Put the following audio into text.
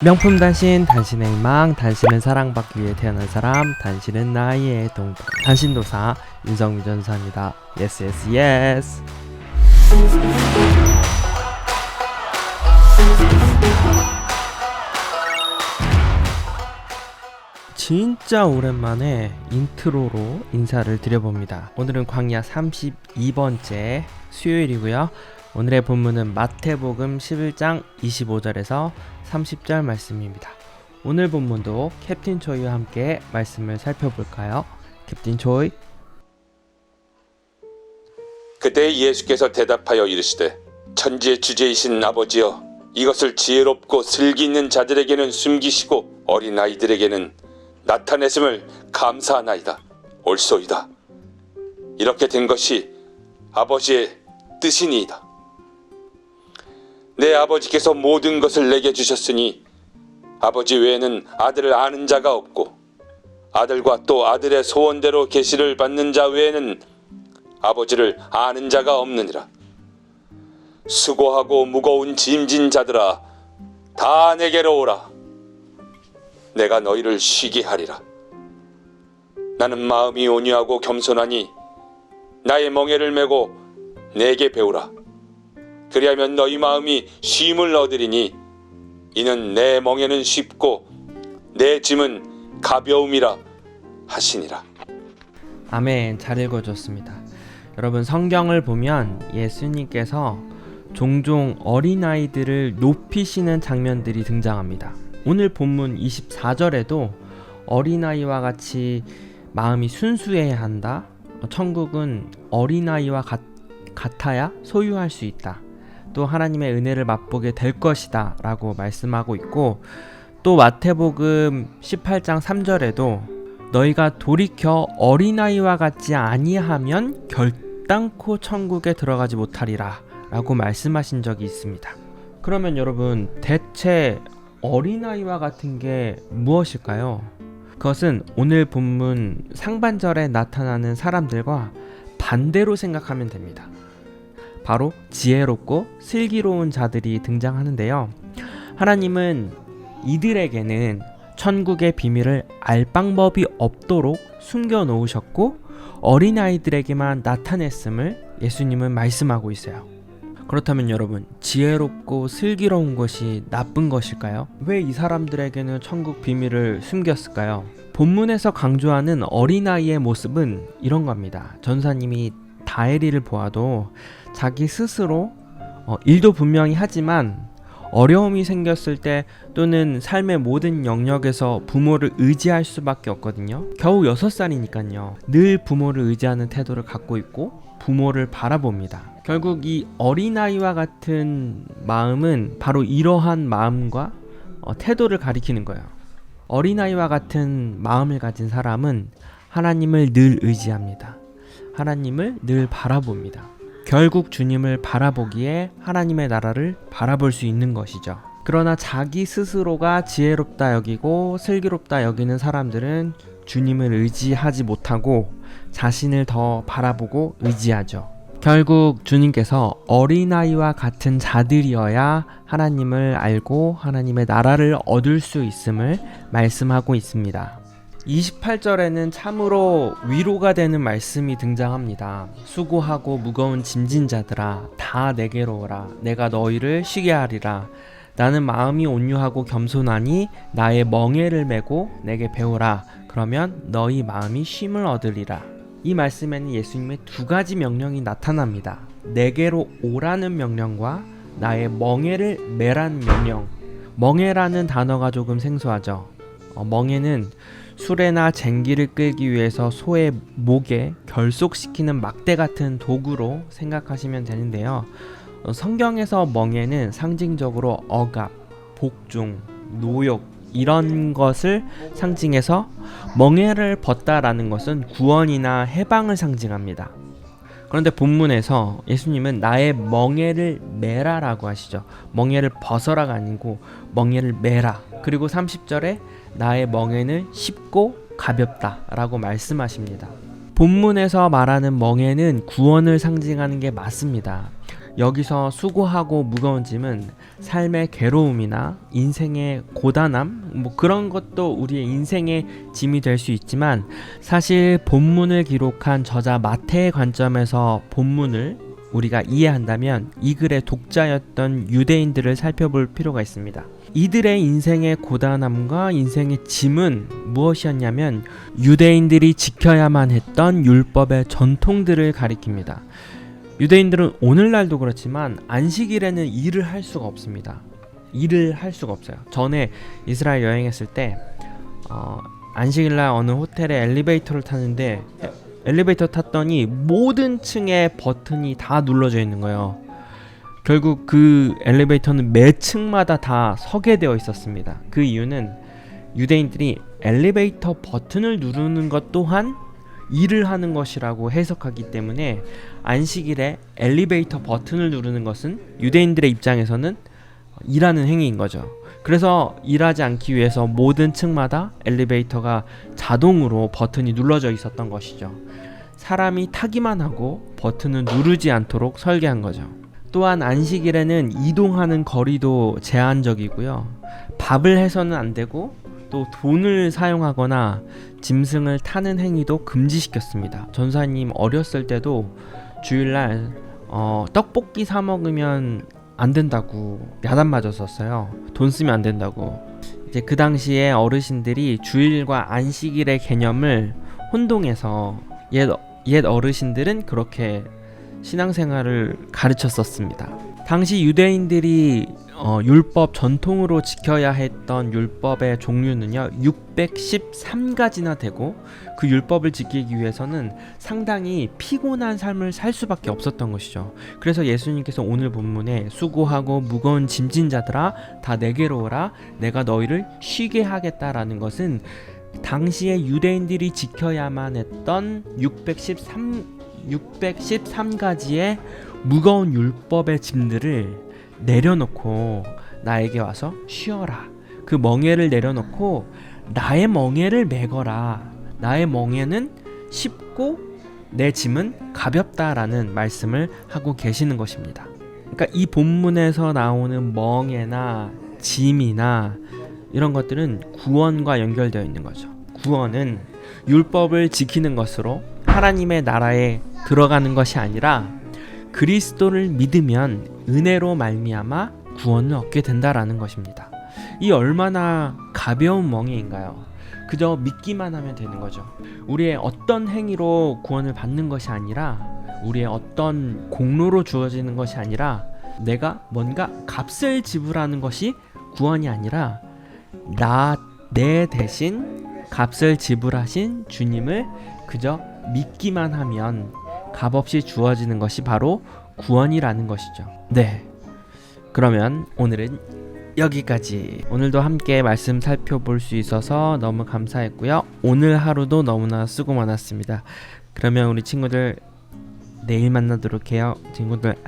명품 단신, 단신의 희망, 단신은 사랑받기 위해 태어난 사람, 단신은 나의 동반, 단신도사 윤성미 전사입니다. 예스 예스 예스. 진짜 오랜만에 인트로로 인사를 드려봅니다. 오늘은 광야 32번째 수요일이고요. 오늘의 본문은 마태복음 11장 25절에서 30절 말씀입니다. 오늘 본문도 캡틴 초이와 함께 말씀을 살펴볼까요? 캡틴 초이. 그때 예수께서 대답하여 이르시되 천지의 주제이신 아버지여, 이것을 지혜롭고 슬기 있는 자들에게는 숨기시고 어린아이들에게는 나타내심을 감사하나이다. 옳소이다. 이렇게 된 것이 아버지의 뜻이니이다. 내 아버지께서 모든 것을 내게 주셨으니 아버지 외에는 아들을 아는 자가 없고 아들과 또 아들의 소원대로 계시를 받는 자 외에는 아버지를 아는 자가 없느니라. 수고하고 무거운 짐진 자들아, 다 내게로 오라. 내가 너희를 쉬게 하리라. 나는 마음이 온유하고 겸손하니 나의 멍에를 메고 내게 배우라. 그리하면 너희 마음이 쉼을 얻으리니 이는 내 멍에는 쉽고 내 짐은 가벼움이라 하시니라. 아멘. 잘 읽어줬습니다. 여러분, 성경을 보면 예수님께서 종종 어린아이들을 높이시는 장면들이 등장합니다. 오늘 본문 24절에도 어린아이와 같이 마음이 순수해야 한다. 천국은 어린아이와 같아야 소유할 수 있다. 또 하나님의 은혜를 맛보게 될 것이다 라고 말씀하고 있고, 또 마태복음 18장 3절에도 너희가 돌이켜 어린아이와 같지 아니하면 결단코 천국에 들어가지 못하리라 라고 말씀하신 적이 있습니다. 그러면 여러분, 대체 어린아이와 같은 게 무엇일까요? 그것은 오늘 본문 상반절에 나타나는 사람들과 반대로 생각하면 됩니다. 바로 지혜롭고 슬기로운 자들이 등장하는데요. 하나님은 이들에게는 천국의 비밀을 알 방법이 없도록 숨겨놓으셨고 어린아이들에게만 나타냈음을 예수님은 말씀하고 있어요. 그렇다면 여러분, 지혜롭고 슬기로운 것이 나쁜 것일까요? 왜 이 사람들에게는 천국 비밀을 숨겼을까요? 본문에서 강조하는 어린아이의 모습은 이런 겁니다. 전사님이 다혜리를 보아도 자기 스스로 일도 분명히 하지만 어려움이 생겼을 때 또는 삶의 모든 영역에서 부모를 의지할 수밖에 없거든요. 겨우 6살이니까요. 늘 부모를 의지하는 태도를 갖고 있고 부모를 바라봅니다. 결국 이 어린아이와 같은 마음은 바로 이러한 마음과 태도를 가리키는 거예요. 어린아이와 같은 마음을 가진 사람은 하나님을 늘 의지합니다. 하나님을 늘 바라봅니다. 결국 주님을 바라보기에 하나님의 나라를 바라볼 수 있는 것이죠. 그러나 자기 스스로가 지혜롭다 여기고 슬기롭다 여기는 사람들은 주님을 의지하지 못하고 자신을 더 바라보고 의지하죠. 결국 주님께서 어린아이와 같은 자들이어야 하나님을 알고 하나님의 나라를 얻을 수 있음을 말씀하고 있습니다. 28절에는 참으로 위로가 되는 말씀이 등장합니다. 수고하고 무거운 짐진 자들아, 다 내게로 오라. 내가 너희를 쉬게 하리라. 나는 마음이 온유하고 겸손하니 나의 멍에를 메고 내게 배우라. 그러면 너희 마음이 쉼을 얻으리라. 이 말씀에는 예수님의 두 가지 명령이 나타납니다. 내게로 오라는 명령과 나의 멍에를 메라는 명령. 멍에라는 단어가 조금 생소하죠. 멍에는 수레나 쟁기를 끌기 위해서 소의 목에 결속시키는 막대 같은 도구로 생각하시면 되는데요. 성경에서 멍에는 상징적으로 억압, 복종, 노역 이런 것을 상징해서 멍에를 벗다라는 것은 구원이나 해방을 상징합니다. 그런데 본문에서 예수님은 나의 멍에를 메라라고 하시죠. 멍에를 벗어라가 아니고 멍에를 메라. 그리고 30절에 나의 멍에는 쉽고 가볍다라고 말씀하십니다. 본문에서 말하는 멍에는 구원을 상징하는 게 맞습니다. 여기서 수고하고 무거운 짐은 삶의 괴로움이나 인생의 고단함, 뭐 그런 것도 우리의 인생의 짐이 될 수 있지만, 사실 본문을 기록한 저자 마태의 관점에서 본문을 우리가 이해한다면 이 글의 독자였던 유대인들을 살펴볼 필요가 있습니다. 이들의 인생의 고단함과 인생의 짐은 무엇이었냐면 유대인들이 지켜야만 했던 율법의 전통들을 가리킵니다. 유대인들은 오늘날도 그렇지만 안식일에는 일을 할 수가 없습니다. 일을 할 수가 없어요. 전에 이스라엘 여행했을 때 안식일날 어느 호텔에 엘리베이터를 탔는데 엘리베이터 탔더니 모든 층에 버튼이 다 눌러져 있는 거예요. 결국 그 엘리베이터는 매 층마다 다 서게 되어 있었습니다. 그 이유는 유대인들이 엘리베이터 버튼을 누르는 것 또한 일을 하는 것이라고 해석하기 때문에 안식일에 엘리베이터 버튼을 누르는 것은 유대인들의 입장에서는 일하는 행위인 거죠. 그래서 일하지 않기 위해서 모든 층마다 엘리베이터가 자동으로 버튼이 눌러져 있었던 것이죠. 사람이 타기만 하고 버튼을 누르지 않도록 설계한 거죠. 또한 안식일에는 이동하는 거리도 제한적이고요. 밥을 해서는 안 되고 또 돈을 사용하거나 짐승을 타는 행위도 금지시켰습니다. 전사님 어렸을 때도 주일날 떡볶이 사 먹으면 안 된다고 야단 맞았었어요. 돈 쓰면 안 된다고. 이제 그 당시에 어르신들이 주일과 안식일의 개념을 혼동해서 옛 어르신들은 그렇게 신앙생활을 가르쳤었습니다. 당시 유대인들이 율법 전통으로 지켜야 했던 율법의 종류는요 613가지나 되고, 그 율법을 지키기 위해서는 상당히 피곤한 삶을 살 수밖에 없었던 것이죠. 그래서 예수님께서 오늘 본문에 수고하고 무거운 짐진 자들아 다 내게로 오라 내가 너희를 쉬게 하겠다라는 것은 당시에 유대인들이 지켜야만 했던 613가지의 무거운 율법의 짐들을 내려놓고 나에게 와서 쉬어라. 그 멍에를 내려놓고 나의 멍에를 메거라. 나의 멍에는 쉽고 내 짐은 가볍다라는 말씀을 하고 계시는 것입니다. 그러니까 이 본문에서 나오는 멍에나 짐이나 이런 것들은 구원과 연결되어 있는 거죠. 구원은 율법을 지키는 것으로 하나님의 나라에 들어가는 것이 아니라 그리스도를 믿으면 은혜로 말미암아 구원을 얻게 된다라는 것입니다. 이 얼마나 가벼운 멍에인가요? 그저 믿기만 하면 되는 거죠. 우리의 어떤 행위로 구원을 받는 것이 아니라, 우리의 어떤 공로로 주어지는 것이 아니라, 내가 뭔가 값을 지불하는 것이 구원이 아니라 내 대신 값을 지불하신 주님을 그저 믿기만 하면 값없이 주어지는 것이 바로 구원이라는 것이죠. 네, 그러면 오늘은 여기까지. 오늘도 함께 말씀 살펴볼 수 있어서 너무 감사했고요. 오늘 하루도 너무나 수고 많았습니다. 그러면 우리 친구들 내일 만나도록 해요. 친구들 안녕.